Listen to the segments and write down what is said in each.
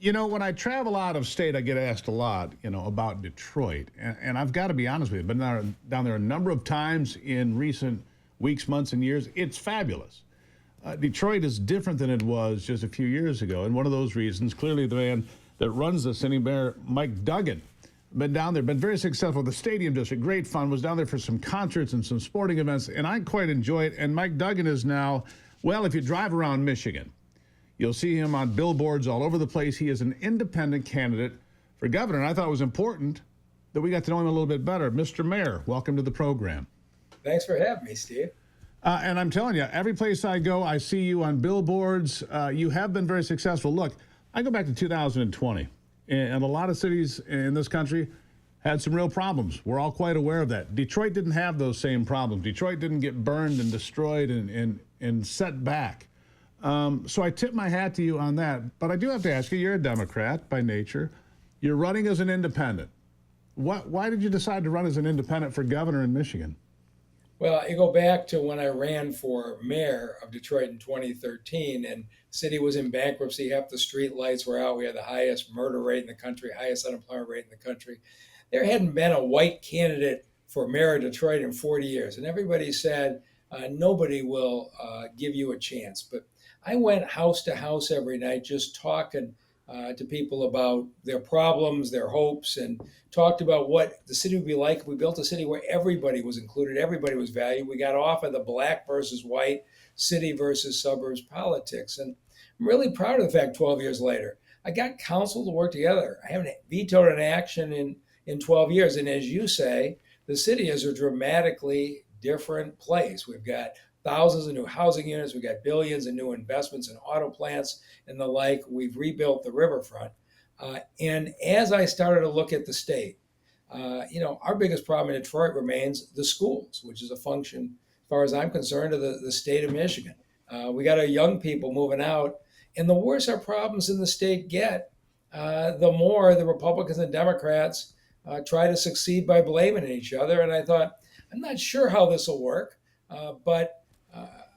When I travel out of state, I get asked a lot, about Detroit. And I've got to be honest with you, I've been down there a number of times in recent weeks, months, and years. It's fabulous. Detroit is different than it was just a few years ago. And one of those reasons, clearly the man that runs the city, Mayor Mike Duggan, been down there, been very successful. The stadium district, great fun, was down there for some concerts and some sporting events, and I quite enjoy it. And Mike Duggan is now, well, if you drive around Michigan, you'll see him on billboards all over the place. He is an independent candidate for governor, and I thought it was important that we got to know him a little bit better. Mr. Mayor, welcome to the program. Thanks for having me, Steve. And I'm telling you, every place I go, I see you on billboards. You have been very successful. Look, I go back to 2020, and a lot of cities in this country had some real problems. We're all quite aware of that. Detroit didn't have those same problems. Detroit didn't get burned and destroyed and set back. So I tip my hat to you on that. But I do have to ask you, you're a Democrat by nature. You're running as an independent. Why did you decide to run as an independent for governor in Michigan? Well, you go back to when I ran for mayor of Detroit in 2013, and the city was in bankruptcy. Half the street lights were out. We had the highest murder rate in the country, highest unemployment rate in the country. There hadn't been a white candidate for mayor of Detroit in 40 years. And everybody said, nobody will give you a chance. But I went house to house every night just talking to people about their problems, their hopes, and talked about what the city would be like if we built a city where everybody was included, everybody was valued. We got off of the black versus white, city versus suburbs politics. And I'm really proud of the fact 12 years later, I got council to work together. I haven't vetoed an action in 12 years. And as you say, the city is a dramatically different place. We've got thousands of new housing units. We've got billions in new investments in auto plants and the like. We've rebuilt the riverfront. And as I started to look at the state, our biggest problem in Detroit remains the schools, which is a function, as far as I'm concerned, of the state of Michigan. We got our young people moving out. And the worse our problems in the state get, the more the Republicans and Democrats try to succeed by blaming each other. And I thought, I'm not sure how this will work, but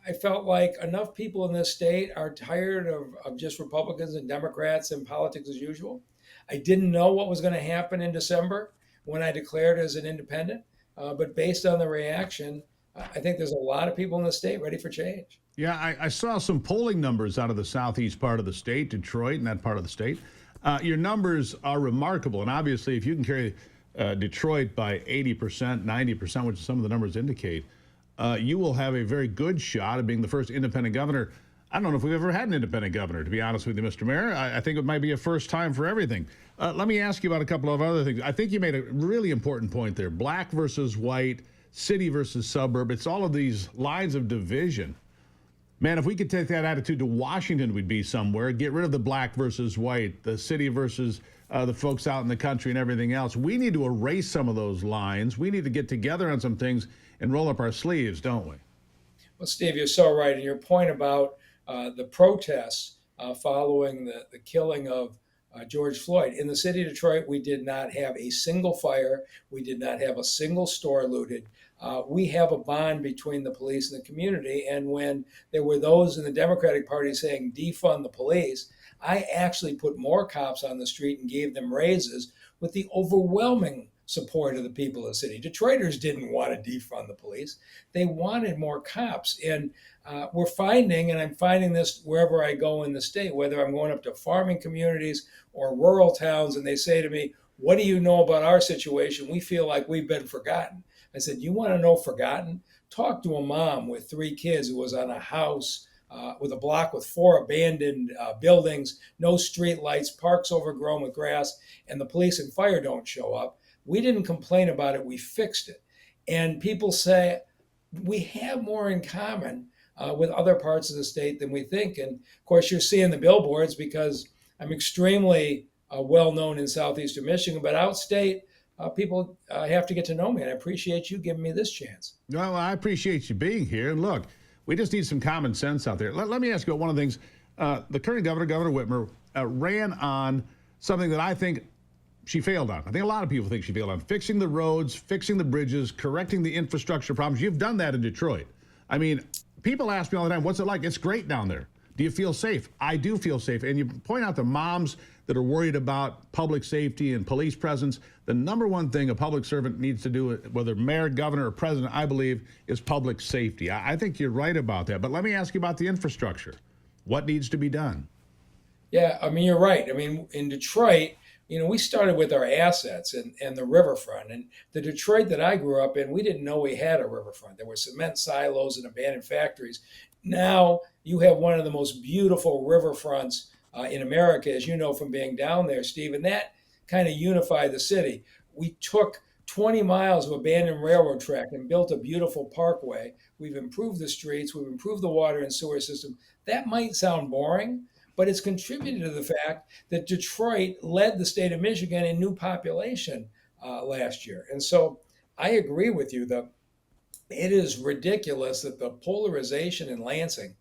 I felt like enough people in this state are tired of just Republicans and Democrats and politics as usual. I didn't know what was going to happen in December when I declared as an independent, but based on the reaction, I think there's a lot of people in the state ready for change. Yeah, I saw some polling numbers out of the southeast part of the state, Detroit and that part of the state. Your numbers are remarkable, and obviously if you can carry Detroit by 80%, 90%, which some of the numbers indicate, you will have a very good shot of being the first independent governor. I don't know if we've ever had an independent governor, to be honest with you, Mr. Mayor. I think it might be a first time for everything. Let me ask you about a couple of other things. I think you made a really important point there. Black versus white, city versus suburb. It's all of these lines of division. Man, if we could take that attitude to Washington, we'd be somewhere. Get rid of the black versus white, the city versus the folks out in the country and everything else. We need to erase some of those lines. We need to get together on some things and roll up our sleeves, don't we? Well, Steve, you're so right. And your point about the protests following the killing of George Floyd. In the city of Detroit, we did not have a single fire. We did not have a single store looted. We have a bond between the police and the community. And when there were those in the Democratic Party saying defund the police, I actually put more cops on the street and gave them raises with the overwhelming support of the people of the city. Detroiters didn't want to defund the police. They wanted more cops. And we're finding, and I'm finding this wherever I go in the state, whether I'm going up to farming communities or rural towns, and they say to me, what do you know about our situation? We feel like we've been forgotten. I said, you want to know forgotten? Talk to a mom with 3 kids who was on a house with a block with 4 abandoned buildings, no street lights, parks overgrown with grass, and the police and fire don't show up. We didn't complain about it. We fixed it. And people say we have more in common with other parts of the state than we think. And of course, you're seeing the billboards because I'm extremely well known in southeastern Michigan, but outstate, people have to get to know me. And I appreciate you giving me this chance. Well, I appreciate you being here. And look, we just need some common sense out there. Let me ask you one of the things. The current governor, Governor Whitmer, ran on something that I think she failed on. I think a lot of people think she failed on fixing the roads, fixing the bridges, correcting the infrastructure problems. You've done that in Detroit. I mean, people ask me all the time, what's it like? It's great down there. Do you feel safe? I do feel safe. And you point out the moms that are worried about public safety and police presence. The number one thing a public servant needs to do, whether mayor, governor, or president, I believe, is public safety. I think you're right about that. But let me ask you about the infrastructure. What needs to be done? Yeah, I mean, you're right. I mean, in Detroit, we started with our assets and the riverfront. And the Detroit that I grew up in, we didn't know we had a riverfront. There were cement silos and abandoned factories. Now you have one of the most beautiful riverfronts in America, as you know from being down there, Steve, and that kind of unified the city. We took 20 miles of abandoned railroad track and built a beautiful parkway. We've improved the streets, we've improved the water and sewer system. That might sound boring, but it's contributed to the fact that Detroit led the state of Michigan in new population last year. And so I agree with you that it is ridiculous that the polarization in Lansing,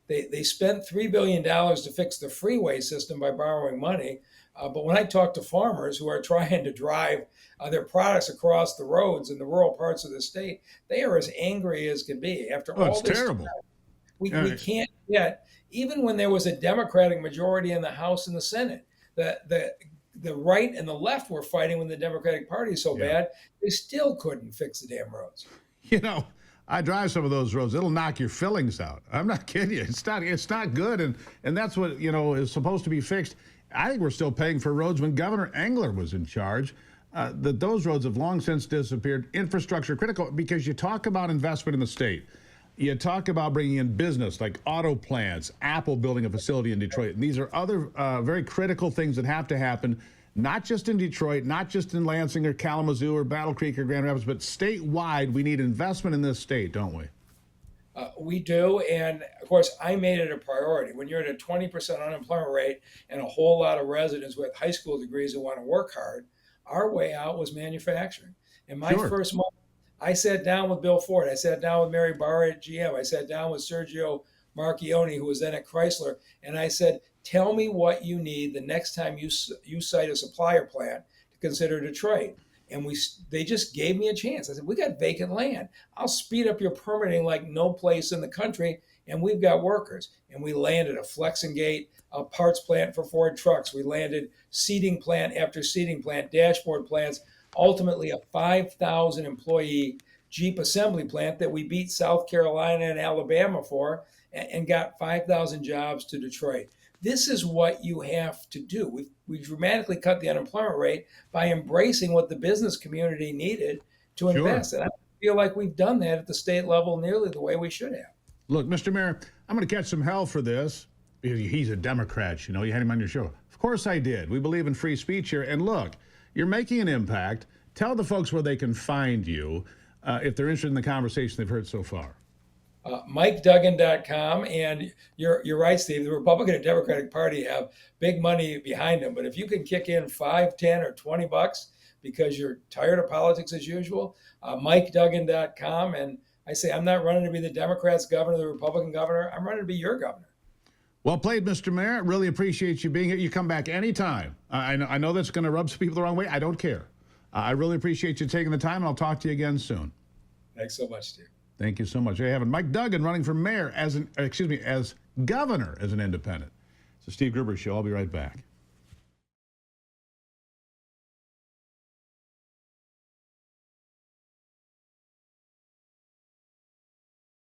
they spent $3 billion to fix the freeway system by borrowing money. But when I talk to farmers who are trying to drive their products across the roads in the rural parts of the state, they are as angry as can be. After Oh, all it's this terrible. time, we can't get, even when there was a Democratic majority in the House and the Senate, the right and the left were fighting when the Democratic Party is so bad, they still couldn't fix the damn roads. You know, I drive some of those roads. It'll knock your fillings out. I'm not kidding you. It's not good. And that's what, is supposed to be fixed. I think we're still paying for roads when Governor Engler was in charge. Those roads have long since disappeared. Infrastructure critical, because you talk about investment in the state. You talk about bringing in business like auto plants, Apple building a facility in Detroit. And these are other very critical things that have to happen, not just in Detroit, not just in Lansing or Kalamazoo or Battle Creek or Grand Rapids, but statewide. We need investment in this state, don't we? We do. And of course, I made it a priority. When you're at a 20% unemployment rate and a whole lot of residents with high school degrees who want to work hard, our way out was manufacturing. In my first month, I sat down with Bill Ford. I sat down with Mary Barr at GM. I sat down with Sergio Marchioni, who was then at Chrysler. And I said, tell me what you need the next time you cite a supplier plant to consider Detroit. And they just gave me a chance. I said, we got vacant land. I'll speed up your permitting like no place in the country. And we've got workers. And we landed a Flexingate, a parts plant for Ford trucks. We landed seating plant after seating plant, dashboard plants, ultimately a 5,000 employee Jeep assembly plant that we beat South Carolina and Alabama for and got 5,000 jobs to Detroit. This is what you have to do. We dramatically cut the unemployment rate by embracing what the business community needed to invest. And I feel like we've done that at the state level nearly the way we should have. Look, Mr. Mayor, I'm going to catch some hell for this because he's a Democrat. You had him on your show. Of course I did. We believe in free speech here. And look, you're making an impact. Tell the folks where they can find you if they're interested in the conversation they've heard so far. MikeDuggan.com. And you're right, Steve. The Republican and Democratic Party have big money behind them. But if you can kick in $5, $10, or $20 because you're tired of politics as usual, MikeDuggan.com. And I say, I'm not running to be the Democrats' governor, the Republican governor. I'm running to be your governor. Well played, Mr. Mayor. Really appreciate you being here. You come back anytime. I know that's going to rub some people the wrong way. I don't care. I really appreciate you taking the time, and I'll talk to you again soon. Thanks so much, Steve. Thank you so much. There you have it. Mike Duggan running for mayor as governor as an independent. It's the Steve Gruber Show. I'll be right back.